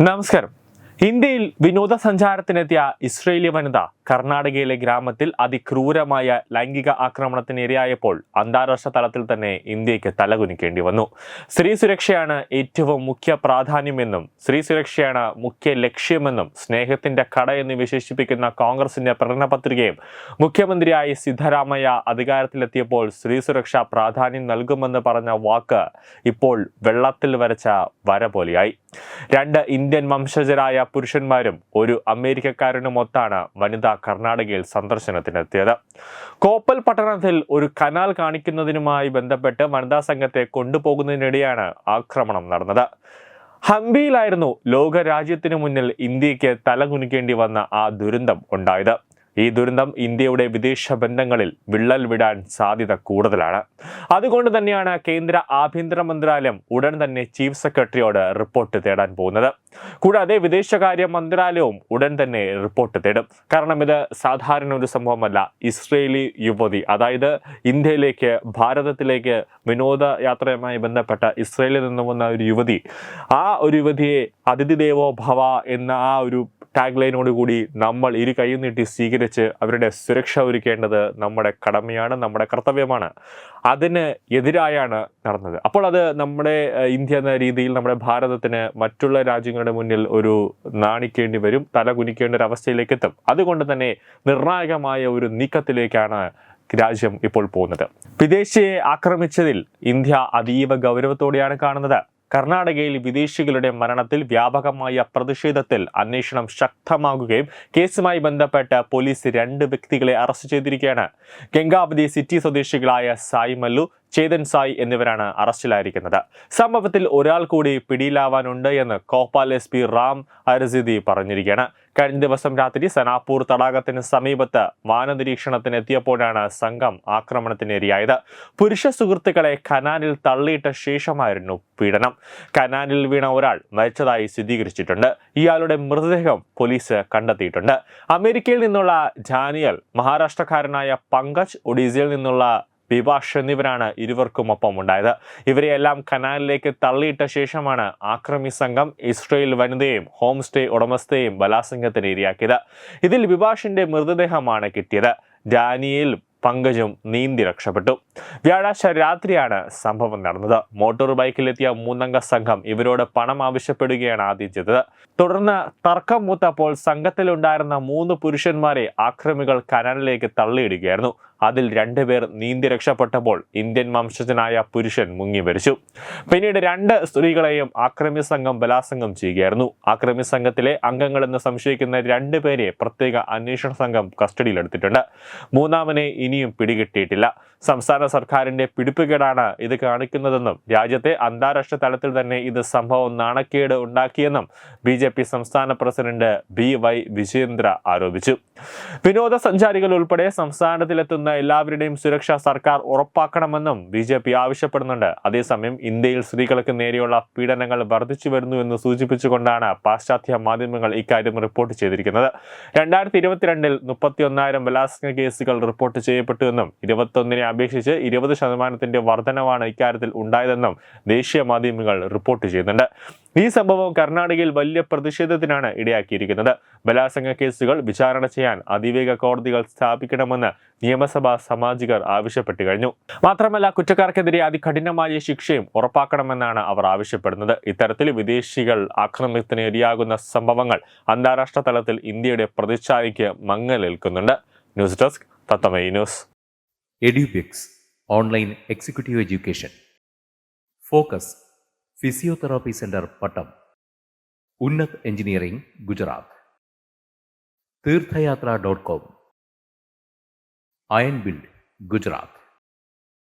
നമസ്കാരം. ഇന്ത്യയിൽ വിനോദസഞ്ചാരത്തിനെത്തിയ ഇസ്രയേലി വനിത കർണാടകയിലെ ഗ്രാമത്തിൽ അതിക്രൂരമായ ലൈംഗിക ആക്രമണത്തിന് ഇരയായപ്പോൾ അന്താരാഷ്ട്ര തലത്തിൽ തന്നെ ഇന്ത്യക്ക് തലകുനിക്കേണ്ടി വന്നു. സ്ത്രീ സുരക്ഷയാണ് ഏറ്റവും മുഖ്യ പ്രാധാന്യമെന്നും സ്ത്രീ സുരക്ഷയാണ് മുഖ്യ ലക്ഷ്യമെന്നും സ്നേഹത്തിന്റെ കട എന്ന് വിശേഷിപ്പിക്കുന്ന കോൺഗ്രസിന്റെ പ്രകടന പത്രികയും മുഖ്യമന്ത്രിയായി സിദ്ധരാമയ്യ അധികാരത്തിലെത്തിയപ്പോൾ സ്ത്രീ സുരക്ഷ പ്രാധാന്യം നൽകുമെന്ന് പറഞ്ഞ വാക്ക് ഇപ്പോൾ വെള്ളത്തിൽ വരച്ച വര പോലെയായി. 2 ഇന്ത്യൻ വംശജരായ പുരുഷന്മാരും ഒരു അമേരിക്കക്കാരനുമൊത്താണ് വനിത കർണാടകയിൽ സന്ദർശനത്തിനെത്തിയത്. കോപ്പൽ പട്ടണത്തിൽ ഒരു കനാൽ കാണിക്കുന്നതിനുമായി ബന്ധപ്പെട്ട് വനിതാ സംഘത്തെ കൊണ്ടുപോകുന്നതിനിടെയാണ് ആക്രമണം നടന്നത്. ഹംപിയിലായിരുന്നു ലോകരാജ്യത്തിനു മുന്നിൽ ഇന്ത്യക്ക് തലകുനിക്കേണ്ടി വന്ന ആ ദുരന്തം ഉണ്ടായത്. ഈ ദുരന്തം ഇന്ത്യയുടെ വിദേശ ബന്ധങ്ങളിൽ വിള്ളൽ വിടാൻ സാധ്യത കൂടുതലാണ്. അതുകൊണ്ട് തന്നെയാണ് കേന്ദ്ര ആഭ്യന്തര മന്ത്രാലയം ഉടൻ തന്നെ ചീഫ് സെക്രട്ടറിയോട് റിപ്പോർട്ട് തേടാൻ പോകുന്നത്. കൂടാതെ വിദേശകാര്യ മന്ത്രാലയവും ഉടൻ തന്നെ റിപ്പോർട്ട് തേടും. കാരണം ഇത് സാധാരണ ഒരു സംഭവമല്ല. ഇസ്രയേലി യുവതി, അതായത് ഇന്ത്യയിലേക്ക് ഭാരതത്തിലേക്ക് വിനോദയാത്രയുമായി ബന്ധപ്പെട്ട ഇസ്രയേലിൽ നിന്ന് വന്ന ഒരു യുവതി, ആ ഒരു യുവതിയെ അതിഥി ദേവോ ഭവ എന്ന ആ ഒരു ടാഗ് ലൈനോടുകൂടി നമ്മൾ ഇരു കൈ നീട്ടി സ്വീകരിച്ച് അവരുടെ സുരക്ഷ ഒരുക്കേണ്ടത് നമ്മുടെ കടമയാണ്, നമ്മുടെ കർത്തവ്യമാണ്. അതിന് എതിരായാണ് നടന്നത്. അപ്പോൾ അത് നമ്മുടെ ഇന്ത്യ എന്ന രീതിയിൽ നമ്മുടെ ഭാരതത്തിന് മറ്റുള്ള രാജ്യങ്ങളുടെ മുന്നിൽ ഒരു നാണിക്കേണ്ടി വരും, തല കുനിക്കേണ്ട ഒരു അവസ്ഥയിലേക്ക് എത്തും. അതുകൊണ്ട് തന്നെ നിർണായകമായ ഒരു നീക്കത്തിലേക്കാണ് രാജ്യം ഇപ്പോൾ പോകുന്നത്. വിദേശിയെ ആക്രമിച്ചതിൽ ഇന്ത്യ അതീവ ഗൗരവത്തോടെയാണ് കാണുന്നത്. കർണാടകയിൽ വിദേശികളുടെ മരണത്തിൽ വ്യാപകമായ പ്രതിഷേധത്തിൽ അന്വേഷണം ശക്തമാകുകയും കേസുമായി ബന്ധപ്പെട്ട് പോലീസ് 2 വ്യക്തികളെ അറസ്റ്റ് ചെയ്തിരിക്കുകയാണ്. ഗംഗാവതി സിറ്റി സ്വദേശികളായ സായി മല്ലു, ചേതൻ സായി എന്നിവരാണ് അറസ്റ്റിലായിരിക്കുന്നത്. സംഭവത്തിൽ ഒരാൾ കൂടി പിടിയിലാവാനുണ്ട് എന്ന് കോപ്പാൽ SP റാം അരസിദി പറഞ്ഞിരിക്കുകയാണ്. കഴിഞ്ഞ ദിവസം രാത്രി സനാപൂർ തടാകത്തിന് സമീപത്ത് വാനനിരീക്ഷണത്തിന് എത്തിയപ്പോഴാണ് സംഘം ആക്രമണത്തിനിരയായത്. പുരുഷ സുഹൃത്തുക്കളെ കനാലിൽ തള്ളിയിട്ട ശേഷമായിരുന്നു പീഡനം. കനാലിൽ വീണ ഒരാൾ മരിച്ചതായി സ്ഥിരീകരിച്ചിട്ടുണ്ട്. ഇയാളുടെ മൃതദേഹം പോലീസ് കണ്ടെത്തിയിട്ടുണ്ട്. അമേരിക്കയിൽ നിന്നുള്ള ജാനിയൽ, മഹാരാഷ്ട്രക്കാരനായ പങ്കജ്, ഒഡീസയിൽ നിന്നുള്ള വിഭാഷ് എന്നിവരാണ് ഇരുവർക്കുമൊപ്പം ഉണ്ടായത്. ഇവരെയെല്ലാം കനാലിലേക്ക് തള്ളിയിട്ട ശേഷമാണ് ആക്രമി സംഘം ഇസ്രയേൽ വനിതയെയും ഹോം സ്റ്റേ ഉടമസ്ഥയെയും ബലാത്സംഗത്തിന് ഇരയാക്കിയത്. ഇതിൽ വിഭാഷിന്റെ മൃതദേഹമാണ് കിട്ടിയത്. ഡാനിയേലും പങ്കജും നീന്തി രക്ഷപ്പെട്ടു. വ്യാഴാഴ്ച രാത്രിയാണ് സംഭവം നടന്നത്. മോട്ടോർ ബൈക്കിലെത്തിയ 3 അംഗ സംഘം ഇവരോട് പണം ആവശ്യപ്പെടുകയാണ് ആദ്യം ചെയ്തത്. തുടർന്ന് തർക്കം മൂത്തപ്പോൾ സംഘത്തിലുണ്ടായിരുന്ന 3 പുരുഷന്മാരെ ആക്രമികൾ കനാലിലേക്ക് തള്ളിയിടുകയായിരുന്നു. അതിൽ 2 പേർ നീന്തി രക്ഷപ്പെട്ടപ്പോൾ ഇന്ത്യൻ വംശജനായ പുരുഷൻ മുങ്ങി മരിച്ചു. പിന്നീട് 2 സ്ത്രീകളെയും ആക്രമി സംഘം ബലാത്സംഗം ചെയ്യുകയായിരുന്നു. ആക്രമി സംഘത്തിലെ അംഗങ്ങളെന്ന് സംശയിക്കുന്ന 2 പേരെ പ്രത്യേക അന്വേഷണ സംഘം കസ്റ്റഡിയിലെടുത്തിട്ടുണ്ട്. 3-ാമനെ ഇനിയും പിടികിട്ടിയിട്ടില്ല. സംസ്ഥാന സർക്കാരിന്റെ പിടിപ്പുകേടാണ് ഇത് കാണിക്കുന്നതെന്നും രാജ്യത്തെ അന്താരാഷ്ട്ര തലത്തിൽ തന്നെ ഇത് സംഭവം നാണക്കേട് ഉണ്ടാക്കിയെന്നും BJP സംസ്ഥാന പ്രസിഡന്റ് BY വിജയേന്ദ്ര ആരോപിച്ചു. വിനോദസഞ്ചാരികൾ ഉൾപ്പെടെ സംസ്ഥാനത്തിലെത്തുന്ന എല്ലാവരുടെയും സുരക്ഷ സർക്കാർ ഉറപ്പാക്കണമെന്നും BJP ആവശ്യപ്പെടുന്നുണ്ട്. അതേസമയം ഇന്ത്യയിൽ സ്ത്രീകൾക്ക് നേരെയുള്ള പീഡനങ്ങൾ വർദ്ധിച്ചു വരുന്നുവെന്ന് സൂചിപ്പിച്ചുകൊണ്ടാണ് പാശ്ചാത്യ മാധ്യമങ്ങൾ ഇക്കാര്യം റിപ്പോർട്ട് ചെയ്തിരിക്കുന്നത്. 2022-ൽ 31,000 ബലാത്സംഗ കേസുകൾ റിപ്പോർട്ട് ചെയ്യപ്പെട്ടുവെന്നും 21-നെ അപേക്ഷിച്ച് 20% വർധനവാണ് ഇക്കാര്യത്തിൽ ഉണ്ടായതെന്നും ദേശീയ മാധ്യമങ്ങൾ റിപ്പോർട്ട് ചെയ്യുന്നുണ്ട്. ഈ സംഭവം കർണാടകയിൽ വലിയ പ്രതിഷേധത്തിനാണ് ഇടയാക്കിയിരിക്കുന്നത്. ബലാത്സംഗ കേസുകൾ വിചാരണ ചെയ്യാൻ അതിവേഗ കോടതികൾ സ്ഥാപിക്കണമെന്ന് നിയമസഭാ സാമാജികർ ആവശ്യപ്പെട്ടു കഴിഞ്ഞു. മാത്രമല്ല, കുറ്റക്കാർക്കെതിരെ അതികഠിനമായ ശിക്ഷയും ഉറപ്പാക്കണമെന്നാണ് അവർ ആവശ്യപ്പെടുന്നത്. ഇത്തരത്തിൽ വിദേശികൾ ആക്രമണത്തിന് ഇരയാകുന്ന സംഭവങ്ങൾ അന്താരാഷ്ട്ര തലത്തിൽ ഇന്ത്യയുടെ പ്രതിച്ഛായയ്ക്ക് മങ്ങലേൽക്കുന്നുണ്ട്. ന്യൂസ് ഡെസ്ക് തത്തമൈ news. Edubix online executive education. Focus physiotherapy centre Pattom. Unnat engineering Gujarat. തീർത്ഥയാത്ര.com. Iron build Gujarat.